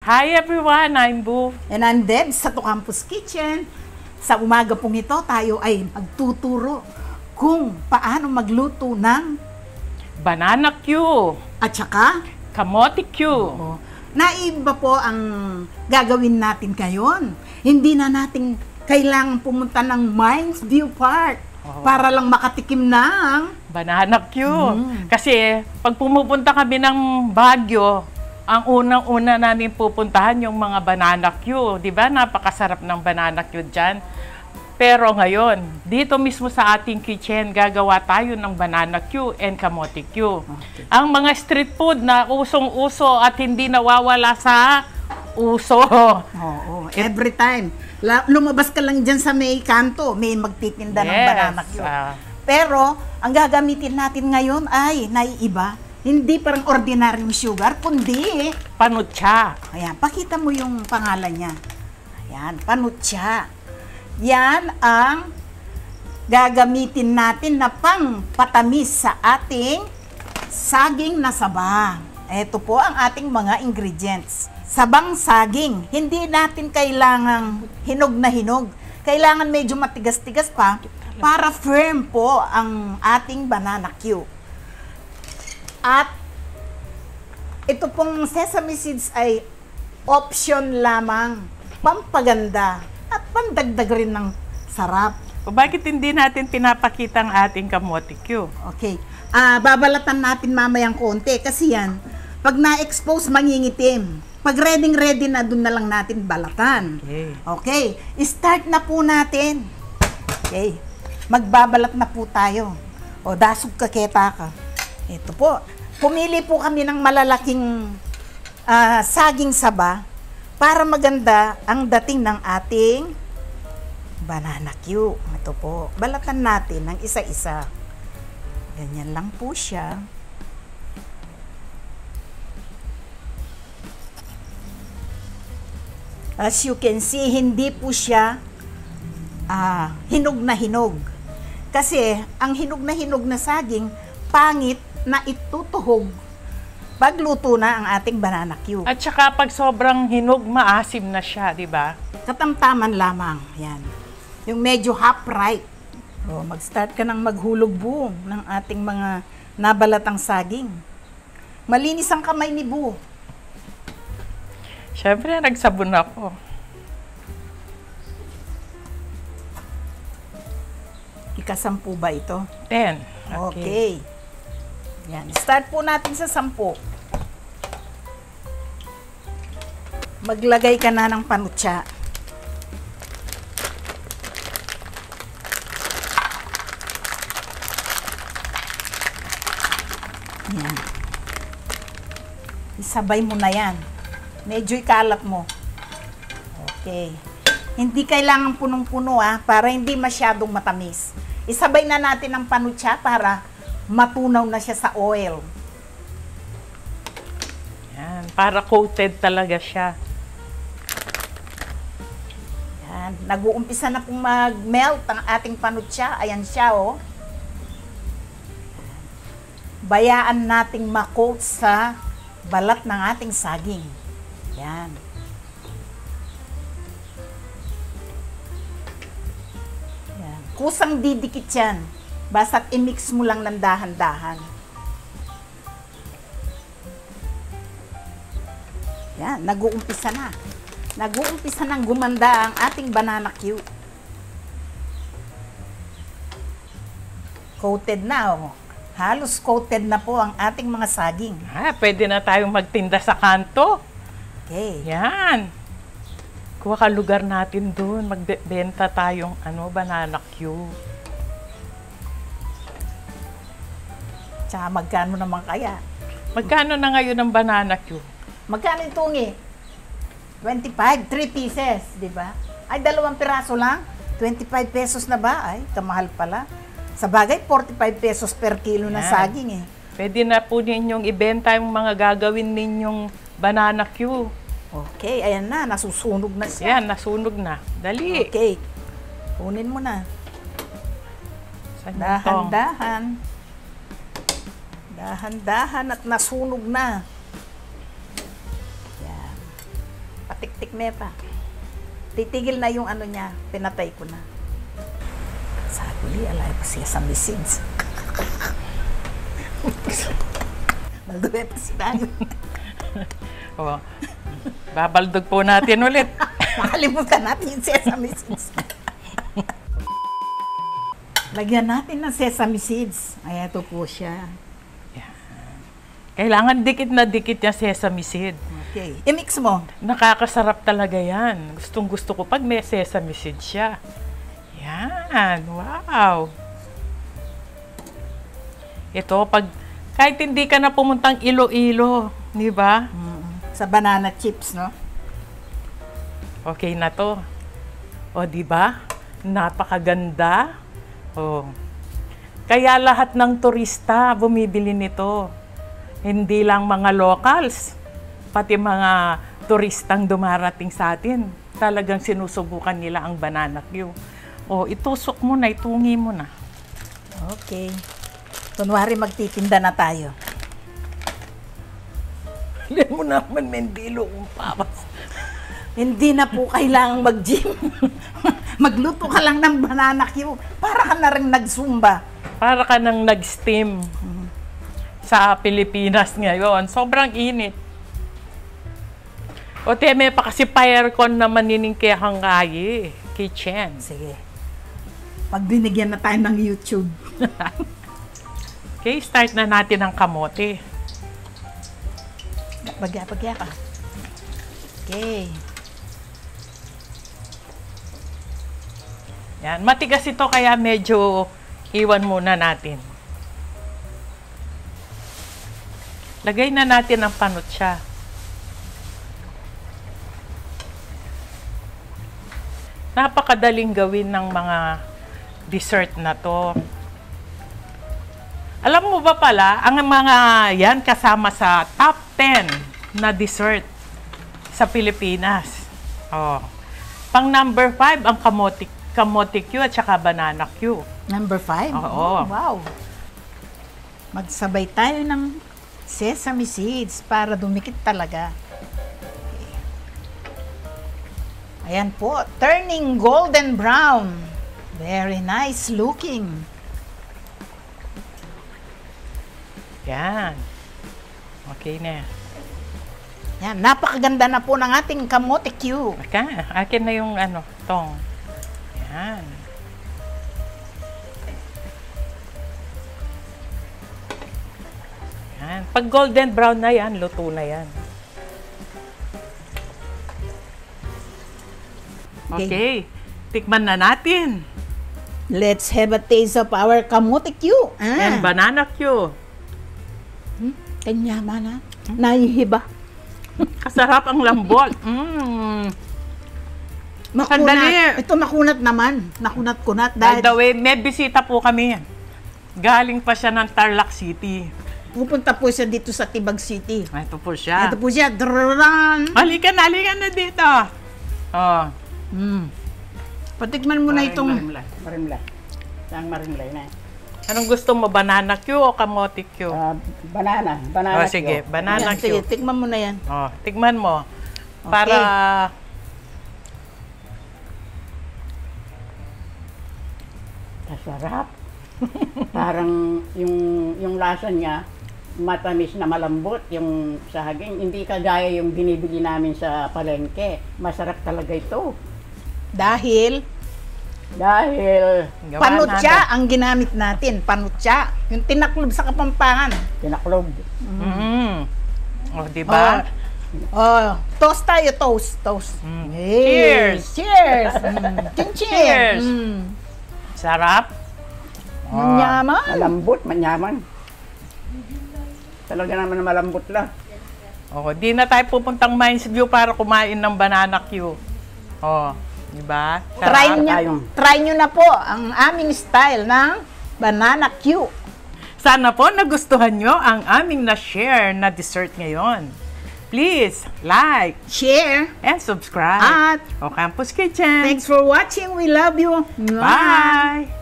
Hi everyone, I'm Boo. And I'm Deb sa Campus Kitchen. Sa umaga pong ito, tayo ay magtuturo kung paano magluto ng Banana Q, at saka Kamote Q. Naiba po ang gagawin natin ngayon. Hindi na natin kailangan pumunta ng Mines View Park para lang makatikim ng Banana Q. Kasi pag pumupunta kami ng Baguio, ang unang-una namin pupuntahan yung mga Banana Q. Di ba? Napakasarap ng Banana Q dyan. Pero ngayon, dito mismo sa ating kitchen, gagawa tayo ng Banana Q and Kamote Q. Okay. Ang mga street food na usong-uso at hindi nawawala sa uso. Oo, every time. Lumabas ka lang dyan sa may kanto, may magtitinda ng Banana Q. Pero, ang gagamitin natin ngayon ay naiiba. Hindi parang ordinaryong sugar, kundi Panutsa. Ayan, pakita mo yung pangalan niya. Ayan, panutsa. Yan ang gagamitin natin na pang patamis sa ating saging na saba. Ito po ang ating mga ingredients. Sabang saging. Hindi natin kailangang hinog na hinog. Kailangan medyo matigas-tigas pa para firm po ang ating Banana Q. At ito pong sesame seeds ay option lamang, pampaganda at pandagdag rin ng sarap. O bakit hindi natin pinapakita ang ating Kamote Q? Okay. Babalatan natin mamayang konti kasi yan, pag na-expose, mangingitim. Pag ready na, dun na lang natin balatan. Okay. Start na po natin. Okay. Magbabalat na po tayo. O, dasog kaketa ka. Ito po. Pumili po kami ng malalaking saging saba para maganda ang dating ng ating Banana Q. Ito po. Balatan natin ng isa-isa. Ganyan lang po siya. As you can see, hindi po siya hinog na hinog. Kasi ang hinog na saging, pangit na itutuhog pagluto na ang ating Banana Q. At saka pag sobrang hinog, maasim na siya, di ba? Katamtaman lamang. Yan. Yung medyo half ripe. O, mag-start ka ng maghulog buong ng ating mga nabalatang saging. Malinis ang kamay ni Bu. Siyempre, nagsabon ako. Ika-10 ba ito? 10. Okay. Yan. Start po natin sa 10. Maglagay ka na ng panutsa. Yan. Isabay mo na yan. Medyo ikalat mo. Okay. Hindi kailangan punong-puno para hindi masyadong matamis. Isabay na natin ang panutsa para matunaw na siya sa oil. Yan, para coated talaga siya. Yan, nag-uumpisa na pong mag-melt ang ating panutsa. Ayan siya, oh. Bayaan nating ma-coat sa balat ng ating saging. Yan. Yan. Kusang didikit yan. Basta't i-mix mo lang ng dahan-dahan. Yan, nag-uumpisa na. Nag-uumpisa nang gumanda ang ating Banana Q. Coated na, oh. Halos coated na po ang ating mga saging. Pwede na tayong magtinda sa kanto. Okay. Yan. Kuha ka lugar natin doon. Magbenta tayong Banana Q. Tsaka magkano naman kaya? Magkano na ngayon ang Banana Q? Magkano itong 25, 3 pieces, di ba? Ay, 2 piraso lang. 25 pesos na ba? Ay, kamahal pala. Sa bagay, 45 pesos per kilo na saging Pwede na po ninyong ibenta yung mga gagawin ninyong Banana Q. Okay, ayan na. Nasusunog na siya. Yan, nasunog na. Dali. Okay. Kunin mo na. Dahan-dahan. Dahan-dahan at nasunog na. Yan. Patiktik me pa. Titigil na yung ano niya. Pinatay ko na. Saguli, alay pa siya sa seeds. Nagduwe pa si Dayo. Oh. Babaldog po natin ulit. Makalimutan natin yung sesame seeds. Lagyan natin ng sesame seeds. Ay, ito po siya. Kailangan dikit na dikit yung sesame seed. Okay. I-mix mo. Nakakasarap talaga yan. Gustong gusto ko pag may sesame seed siya. Yan. Wow. Ito, kahit hindi ka na pumuntang Iloilo, di ba? Sa banana chips, no? Okay na to. O, di ba? Napakaganda. O. Kaya lahat ng turista bumibili nito. Hindi lang mga locals, pati mga turistang dumarating sa atin. Talagang sinusubukan nila ang banana Q. O, itusok mo na, itungi mo na. Okay. Kunwari magtitinda na tayo. Ilan mo naman, mendilo kung papas. Hindi na po kailangang mag-gym. Magluto ka lang ng banana Q. Para ka na rin nag-zumba. Para ka nang nag-steam. Sa Pilipinas ngayon, sobrang init. O teme pa kasi firecon naman niningkehang kayi, kitchen. Sige. Pag binigyan na tayo ng YouTube. Okay, start na natin ang kamote. Bagya ka. Okay. Yan, matigas ito kaya medyo iwan muna natin. Lagay na natin ang panutsa. Napakadaling gawin ng mga dessert na to. Alam mo ba pala, ang mga yan kasama sa top 10 na dessert sa Pilipinas. Oh. Pang number 5 ang kamote Q at saka banana Q. Number 5? Oo. Wow. Magsabay tayo ng sesame seeds para dumikit talaga. Okay. Ayan po, turning golden brown. Very nice looking. Yan. Okay na. Yan, napakaganda na po ng ating kamote Q. Akin na yung tong. Yan. Yan. Pag golden brown na yan, luto na yan. Okay. Tikman na natin. Let's have a taste of our kamote Q. And banana Q. Kanya man nahihiba. Kasarap ang lambot. Makunat. Ito makunat naman. Nakunat-kunat. By the way, may bisita po kami. Galing pa siya ng Tarlac City. Pupunta po siya dito sa Tibag City. Ito po siya. Ito po siya. Halika na dito. Oh. Patikman mo na itong... Marimla. Saan marimlay na? Anong gusto mo? Banana Q o kamote Q? Banana. Oh, sige. Banana Yan, Q. sige, tikman mo na yan. Oh, tikman mo. Okay. Para... Masarap. Parang yung lasa niya, matamis na malambot yung saging. Hindi kagaya yung binibili namin sa palengke. Masarap talaga ito. Dahil panutsa ang ginamit natin. Panutsa. Yung tinaklob sa Kapampangan. Tinaklob. Oh, diba? Toast tayo, toast. Hey, Cheers! Cheers! Cheers! Sarap? Manyaman. Malambot, manyaman. Talaga naman malambot lang. Oh, di na tayo pupuntang Mines View para kumain ng banana Q. Oh, diba? Try nyo na po ang aming style ng banana Q. Sana po nagustuhan nyo ang aming na-share na dessert ngayon. Please like, share, and subscribe. At Campus Kitchen. thanks for watching. We love you. Bye!